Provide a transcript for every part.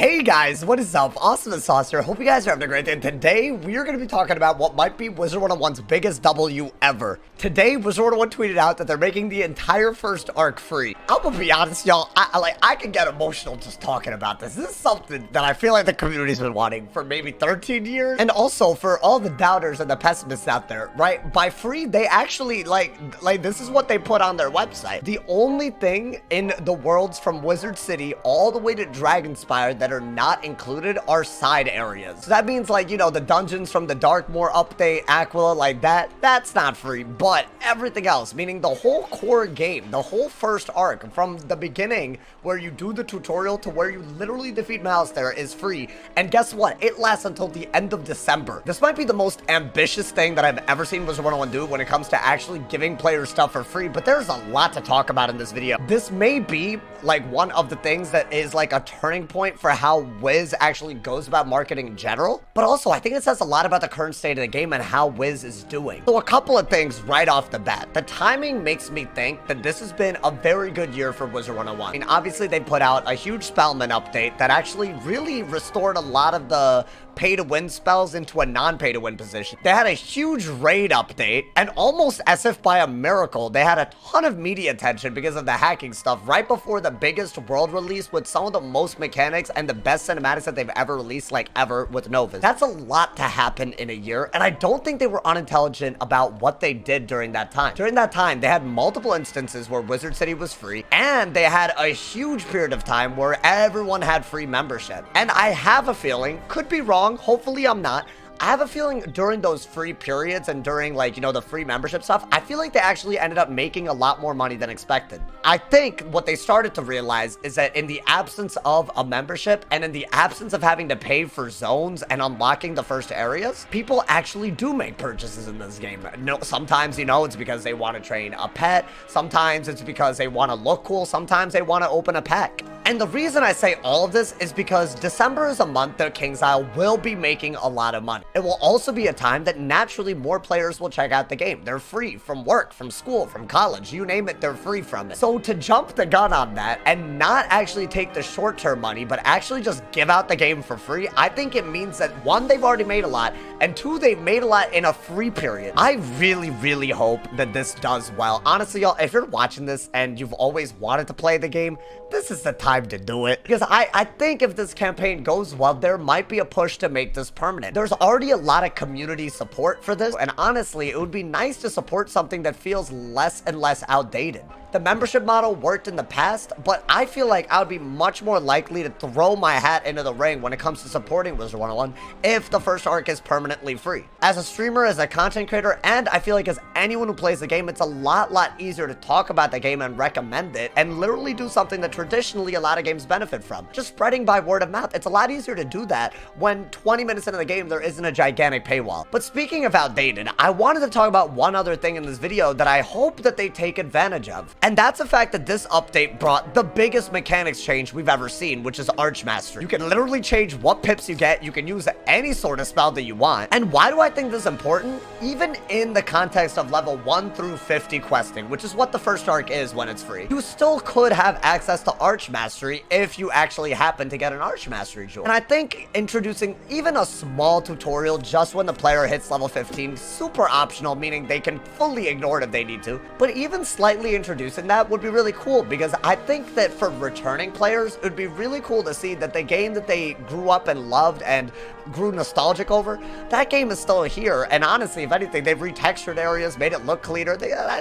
Hey guys, what is up? AwesomeTheSauce here. Hope you guys are having a great day. And today, we are going to be talking about what might be Wizard101's biggest W ever. Today, Wizard101 tweeted out that they're making the entire first arc free. I'm going to be honest, y'all. I can get emotional just talking about this. This is something that I feel like the community's been wanting for maybe 13 years. And also, for all the doubters and the pessimists out there, right? By free, they actually, like this is what they put on their website. The only thing in the worlds from Wizard City all the way to Dragonspire that are not included are side areas. So that means, like, you know, the dungeons from the Darkmoor update, Aquila, like that's not free. But everything else, meaning the whole core game, the whole first arc, from the beginning where you do the tutorial to where you literally defeat Mouse there, is free. And guess what? It lasts until the end of December. This might be the most ambitious thing that I've ever seen Wizard101 do when it comes to actually giving players stuff for free, but there's a lot to talk about in this video. This may be like one of the things that is like a turning point for how Wiz actually goes about marketing in general, but also I think it says a lot about the current state of the game and how Wiz is doing. So a couple of things right off the bat. The timing makes me think that this has been a very good year for Wizard101. I mean, obviously they put out a huge Spellman update that actually really restored a lot of the pay-to-win spells into a non-pay-to-win position. They had a huge raid update, and almost as if by a miracle, they had a ton of media attention because of the hacking stuff right before the biggest world release with some of the most mechanics and the best cinematics that they've ever released, like ever, with Novus. That's a lot to happen in a year, and I don't think they were unintelligent about what they did during that time. During that time, they had multiple instances where Wizard City was free, and they had a huge period of time where everyone had free membership. And I have a feeling, could be wrong, hopefully I'm not, I have a feeling during those free periods and during, like, you know, the free membership stuff, I feel like they actually ended up making a lot more money than expected. I think what they started to realize is that in the absence of a membership and in the absence of having to pay for zones and unlocking the first areas, people actually do make purchases in this game. No, sometimes, you know, it's because they want to train a pet. Sometimes it's because they want to look cool. Sometimes they want to open a pack. And the reason I say all of this is because December is a month that King's Isle will be making a lot of money. It will also be a time that naturally more players will check out the game. They're free from work, from school, from college, you name it, they're free from it. So to jump the gun on that and not actually take the short-term money, but actually just give out the game for free, I think it means that, one, they've already made a lot, and two, they've made a lot in a free period. I really, really hope that this does well. Honestly, y'all, if you're watching this and you've always wanted to play the game, this is the time to do it. Because I think if this campaign goes well, there might be a push to make this permanent. There's already a lot of community support for this, and honestly, it would be nice to support something that feels less and less outdated. The membership model worked in the past, but I feel like I would be much more likely to throw my hat into the ring when it comes to supporting Wizard101 if the first arc is permanently free. As a streamer, as a content creator, and I feel like as anyone who plays the game, it's a lot easier to talk about the game and recommend it and literally do something that traditionally a lot of games benefit from. Just spreading by word of mouth. It's a lot easier to do that when 20 minutes into the game there isn't a gigantic paywall. But speaking of outdated, I wanted to talk about one other thing in this video that I hope that they take advantage of. And that's the fact that this update brought the biggest mechanics change we've ever seen, which is Archmastery. You can literally change what pips you get. You can use any sort of spell that you want. And why do I think this is important? Even in the context of level 1 through 50 questing, which is what the first arc is when it's free, you still could have access to Archmastery if you actually happen to get an Archmastery jewel. And I think introducing even a small tutorial just when the player hits level 15, super optional, meaning they can fully ignore it if they need to, but even slightly introducing that would be really cool, because I think that for returning players, it would be really cool to see that the game that they grew up and loved and grew nostalgic over, that game is still here. And honestly, if anything, they've retextured areas, made it look cleaner,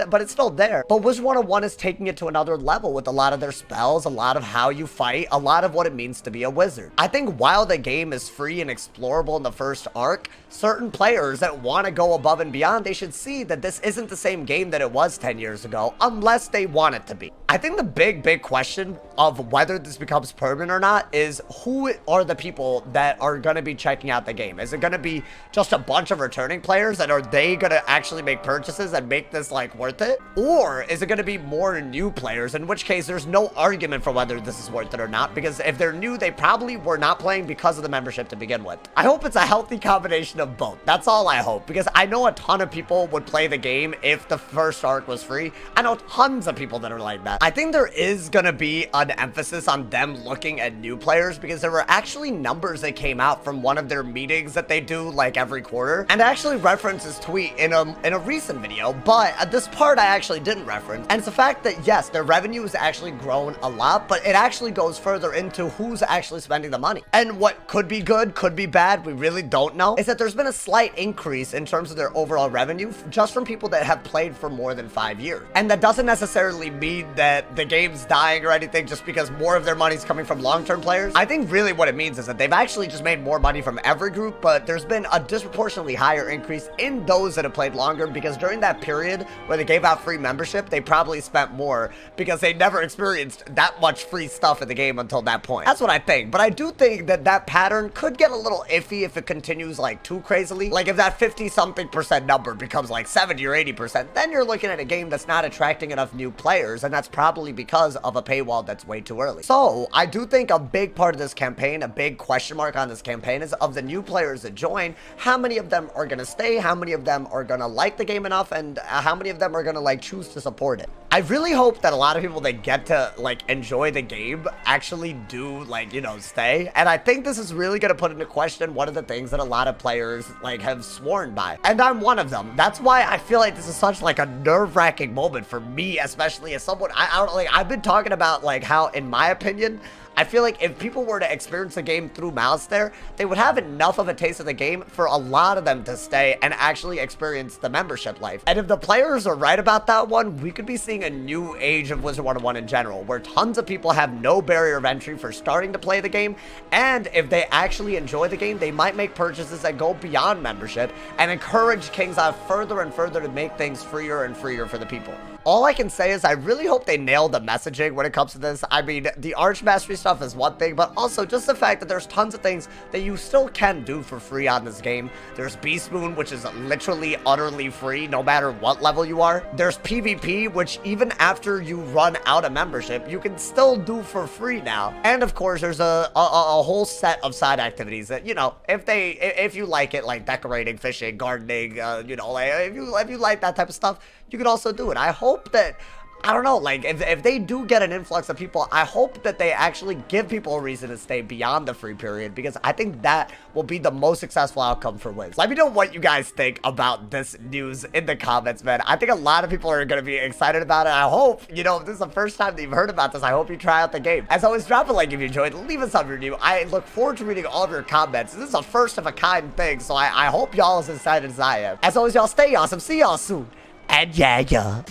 but it's still there. But Wizard101 is taking it to another level with a lot of their spells, a lot of how you fight, a lot of what it means to be a wizard. I think while the game is free and explorable in the first arc, certain players that want to go above and beyond, they should see that this isn't the same game that it was 10 years ago, unless they want it to be. I think the big question of whether this becomes permanent or not is who are the people that are going to be checking out the game. Is it going to be just a bunch of returning players, and are they going to actually make purchases and make this like worth it? Or is it going to be more new players, in which case there's no argument for whether this is worth it or not, because if they're new, they probably were not playing because of the membership to begin with. I hope it's a healthy combination of both. That's all I hope, because I know a ton of people would play the game if the first arc was free. I know tons of people that are like that. I think there is going to be a an emphasis on them looking at new players, because there were actually numbers that came out from one of their meetings that they do like every quarter, and I actually referenced this tweet in a recent video, but this part I actually didn't reference, and it's the fact that yes, their revenue has actually grown a lot, but it actually goes further into who's actually spending the money. And what could be good, could be bad, we really don't know, is that there's been a slight increase in terms of their overall revenue just from people that have played for more than 5 years. And that doesn't necessarily mean that the game's dying or anything just because more of their money's coming from long-term players. I think really what it means is that they've actually just made more money from every group, but there's been a disproportionately higher increase in those that have played longer, because during that period where they gave out free membership, they probably spent more because they never experienced that much free stuff in the game until that point. That's what I think, but I do think that that pattern could get a little iffy if it continues like too crazily. Like if that 50-something% number becomes like 70 or 80%, then you're looking at a game that's not attracting enough new players, and that's probably because of a paywall that's way too early. So I do think a big part of this campaign, a big question mark on this campaign, is of the new players that join, how many of them are going to stay, how many of them are going to like the game enough, and how many of them are going to like choose to support it. I really hope that a lot of people that get to like enjoy the game actually do like, you know, stay. And I think this is really going to put into question one of the things that a lot of players like have sworn by. And I'm one of them. That's why I feel like this is such like a nerve-wracking moment for me, especially as someone, I don't like, I've been talking about like how, in my opinion, I feel like if people were to experience the game through mouse there, they would have enough of a taste of the game for a lot of them to stay and actually experience the membership life. And if the players are right about that one, we could be seeing a new age of Wizard101 in general, where tons of people have no barrier of entry for starting to play the game, and if they actually enjoy the game, they might make purchases that go beyond membership and encourage KingsIsle further and further to make things freer and freer for the people. All I can say is I really hope they nail the messaging when it comes to this. I mean, the Archmastery stuff is one thing, but also just the fact that there's tons of things that you still can do for free on this game. There's Beast Moon, which is literally utterly free no matter what level you are. There's PvP, which even after you run out of membership, you can still do for free now. And of course, there's a whole set of side activities that, you know, if you like it, like decorating, fishing, gardening, you know, like if you like that type of stuff, you can also do it. I hope that, I don't know, like, if they do get an influx of people, I hope that they actually give people a reason to stay beyond the free period, because I think that will be the most successful outcome for Wiz. Let me know what you guys think about this news in the comments, man. I think a lot of people are going to be excited about it. I hope, you know, if this is the first time that you've heard about this, I hope you try out the game. As always, drop a like if you enjoyed, leave us a review. I look forward to reading all of your comments. This is a first of a kind thing, so I hope y'all as excited as I am. As always, y'all stay awesome. See y'all soon. And yeah.